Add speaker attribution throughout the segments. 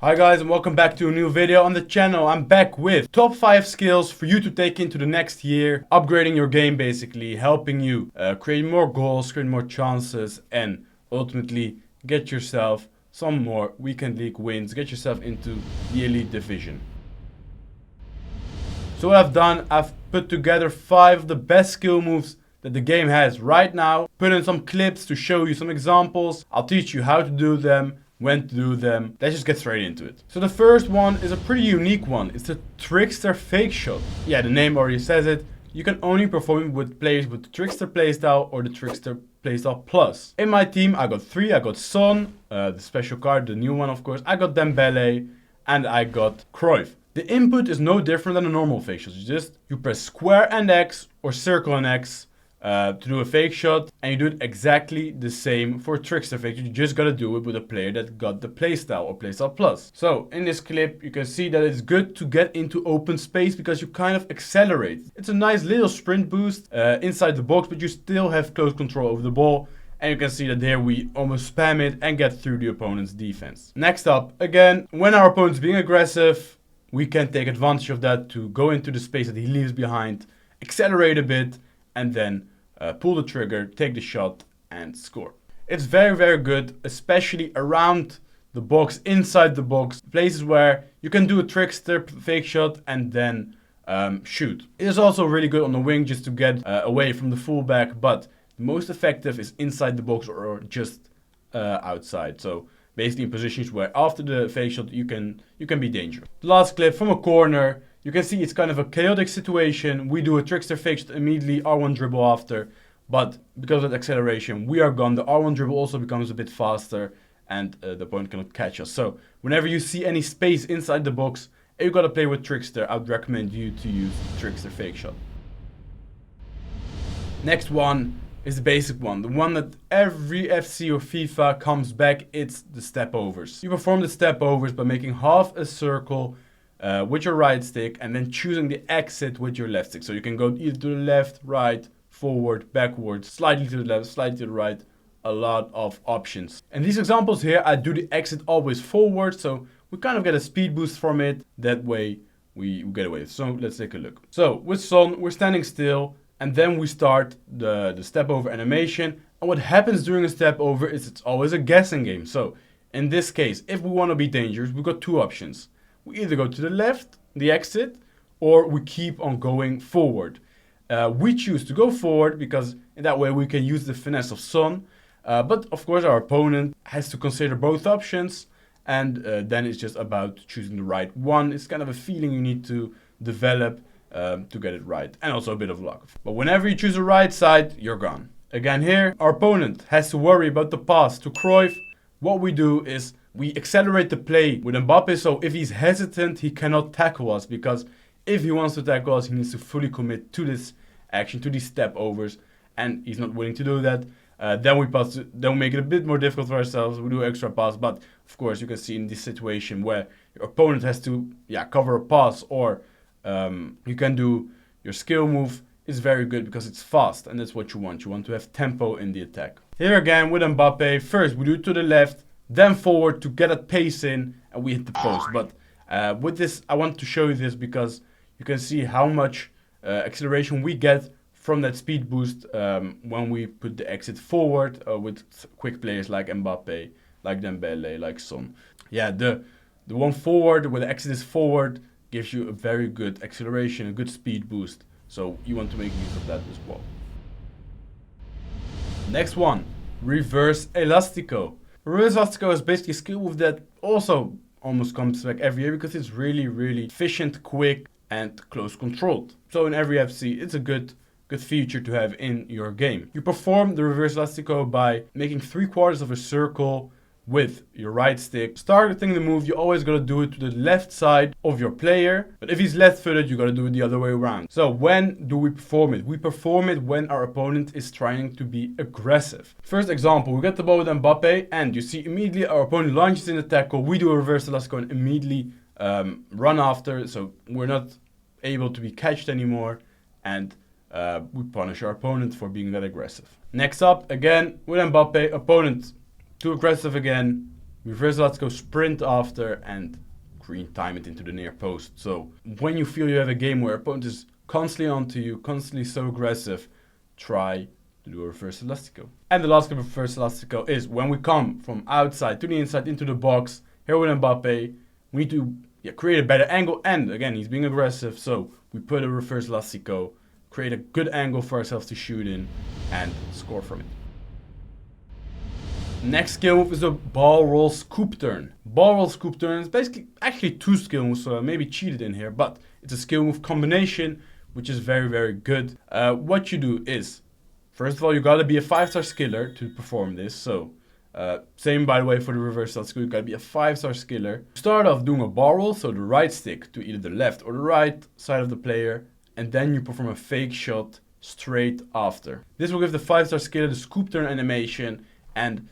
Speaker 1: Hi guys, and welcome back to a new video on the channel. I'm back with top 5 skills for you to take into the next year, upgrading your game basically, helping you create more goals, create more chances, and ultimately get yourself some more weekend league wins, get yourself into the elite division. So what I've done, I've put together 5 of the best skill moves that the game has right now, put in some clips to show you some examples. I'll teach you how to do them, when to do them. Let's just get straight into it. So the first one is a pretty unique one. It's the Trickster fake shot. Yeah, the name already says it. You can only perform it with players with the Trickster playstyle or the Trickster playstyle plus. In my team, I got 3. I got Son, the special card, the new one of course. I got Dembele and I got Cruyff. The input is no different than a normal fake shot. You press square and X or circle and X to do a fake shot, and you do it exactly the same for Trickster fake. You just gotta do it with a player that got the playstyle or playstyle plus. So in this clip you can see that it's good to get into open space because you kind of accelerate. It's a nice little sprint boost inside the box, but you still have close control over the ball. And you can see that here we almost spam it and get through the opponent's defense. Next up, again, when our opponent's being aggressive, we can take advantage of that to go into the space that he leaves behind, accelerate a bit, and then pull the trigger, take the shot, and score. It's very, very good, especially around the box, inside the box, places where you can do a Trickster fake shot and then shoot. It is also really good on the wing just to get away from the fullback, but the most effective is inside the box or just outside. So basically in positions where after the fake shot you can be dangerous. The last clip from a corner. You can see it's kind of a chaotic situation. We do a Trickster fake shot immediately, R1 dribble after. But because of that acceleration, we are gone. The R1 dribble also becomes a bit faster and the opponent cannot catch us. So whenever you see any space inside the box and you gotta play with Trickster, I would recommend you to use Trickster fake shot. Next one is the basic one. The one that every FC or FIFA comes back. It's the step overs. You perform the step overs by making half a circle with your right stick and then choosing the exit with your left stick. So you can go either to the left, right, forward, backwards, slightly to the left, slightly to the right. A lot of options. In these examples here, I do the exit always forward, so we kind of get a speed boost from it. That way we get away. So let's take a look. So with Son, we're standing still and then we start the step over animation. And what happens during a step over is it's always a guessing game. So in this case, if we want to be dangerous, we've got 2 options. We either go to the left, the exit, or we keep on going forward. We choose to go forward because in that way we can use the finesse of Son. But of course our opponent has to consider both options, and then it's just about choosing the right one. It's kind of a feeling you need to develop to get it right, and also a bit of luck. But whenever you choose the right side, you're gone. Again here, our opponent has to worry about the pass to Cruyff. What we do is we accelerate the play with Mbappe, so if he's hesitant, he cannot tackle us, because if he wants to tackle us, he needs to fully commit to this action, to these step overs, and he's not willing to do that. Then we make it a bit more difficult for ourselves. We do extra pass, but of course you can see in this situation where your opponent has to cover a pass, or you can do your skill move. Is very good because it's fast, and that's what you want. You want to have tempo in the attack. Here again with Mbappe, first we do it to the left, then forward to get that pace in, and we hit the post. But with this, I want to show you this because you can see how much acceleration we get from that speed boost when we put the exit forward with quick players like Mbappe, like Dembele, like Son. Yeah, the one forward where the exit is forward gives you a very good acceleration, a good speed boost. So you want to make use of that as well. Next one, reverse Elastico. Reverse Elastico is basically a skill move that also almost comes back every year because it's really, really efficient, quick, and close controlled. So in every FC, it's a good feature to have in your game. You perform the reverse Elastico by making 3/4 of a circle with your right stick. Starting the move, you always gotta do it to the left side of your player. But if he's left-footed, you gotta do it the other way around. So when do we perform it? We perform it when our opponent is trying to be aggressive. First example, we get the ball with Mbappe, and you see immediately our opponent launches in the tackle. We do a reverse Elastico and immediately run after, so we're not able to be catched anymore, and we punish our opponent for being that aggressive. Next up, again with Mbappe, opponent too aggressive again, reverse Elastico, sprint after, and green time it into the near post. So when you feel you have a game where opponent is constantly onto you, constantly so aggressive, try to do a reverse Elastico. And the last reverse Elastico is when we come from outside to the inside into the box. Here with Mbappe, we need to create a better angle. And again, he's being aggressive, so we put a reverse Elastico, create a good angle for ourselves to shoot in, and score from it. Next skill move is a ball roll scoop turn. Ball roll scoop turn is basically actually 2 skill moves, so I maybe cheated in here, but it's a skill move combination, which is very, very good. What you do is, first of all, you gotta be a 5-star skiller to perform this. So, same by the way for the reverse Elastico, you gotta be a 5-star skiller. Start off doing a ball roll, so the right stick to either the left or the right side of the player, and then you perform a fake shot straight after. This will give the 5-star skiller the scoop turn animation, and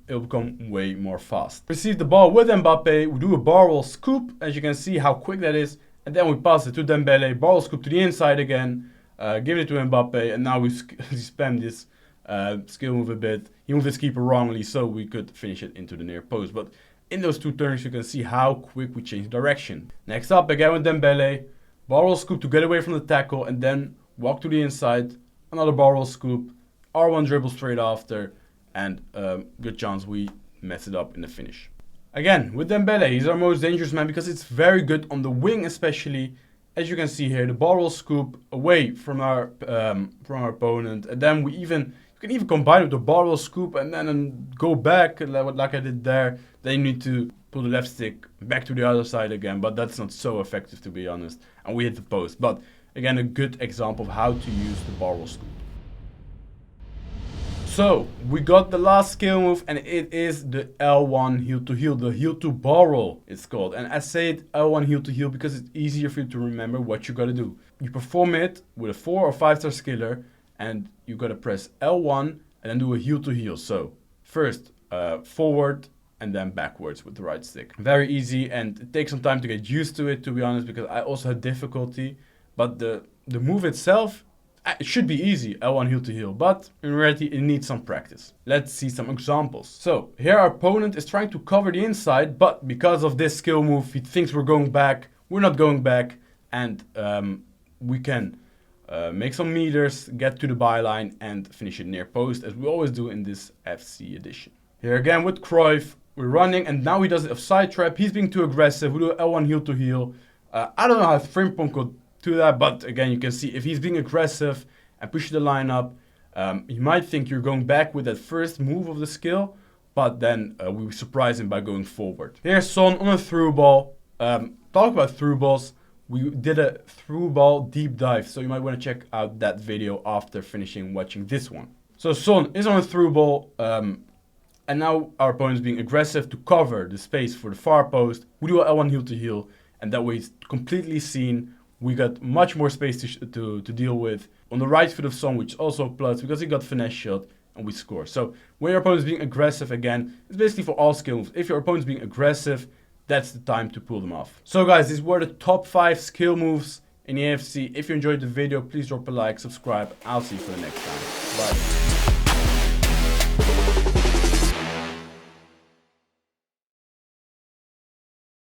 Speaker 1: it'll become way more fast. Receive the ball with Mbappe, we do a ball roll scoop, as you can see how quick that is, and then we pass it to Dembele, ball roll scoop to the inside again, give it to Mbappe, and now we spam this skill move a bit. He moved his keeper wrongly, so we could finish it into the near post. But in those 2 turns, you can see how quick we change direction. Next up, again with Dembele, ball roll scoop to get away from the tackle, and then walk to the inside, another ball roll scoop, R1 dribble straight after, and good chance we mess it up in the finish. Again, with Dembele, he's our most dangerous man because it's very good on the wing, especially. As you can see here, the ball roll scoop away from our opponent, and then you can even combine it with the ball roll scoop and then go back like I did there. Then you need to pull the left stick back to the other side again, but that's not so effective, to be honest. And we hit the post. But again, a good example of how to use the ball roll scoop. So, we got the last skill move, and it is the L1 heel to heel, the heel to ball roll it's called. And I say it L1 heel to heel because it's easier for you to remember what you gotta do. You perform it with a 4 or 5-star skiller, and you gotta press L1 and then do a heel to heel. So, first forward and then backwards with the right stick. Very easy, and it takes some time to get used to it, to be honest, because I also had difficulty. But the move itself, it should be easy, L1 heel to heel, but in reality it needs some practice. Let's see some examples. So here our opponent is trying to cover the inside, but because of this skill move he thinks we're going back. We're not going back, and we can make some meters, get to the byline, and finish it near post, as we always do in this FC edition. Here again with Cruyff, we're running, and now he does a offside trap. He's being too aggressive. We do L1 heel to heel. I don't know how Frimpong could to that, but again, you can see if he's being aggressive and pushing the line up, you might think you're going back with that first move of the skill, but then we surprise him by going forward. Here's Son on a through ball. Talk about through balls. We did a through ball deep dive, so you might want to check out that video after finishing watching this one. So Son is on a through ball, and now our opponent is being aggressive to cover the space for the far post. We do a L1 heel to heel, and that way it's completely seen. We got much more space to deal with on the right foot of Son, which also plus because he got finesse shot, and we score. So when your opponent is being aggressive, again, it's basically for all skill moves. If your opponent is being aggressive, that's the time to pull them off. So guys, these were the top 5 skill moves in EAFC. If you enjoyed the video, please drop a like, subscribe. I'll see you for the next time. Bye.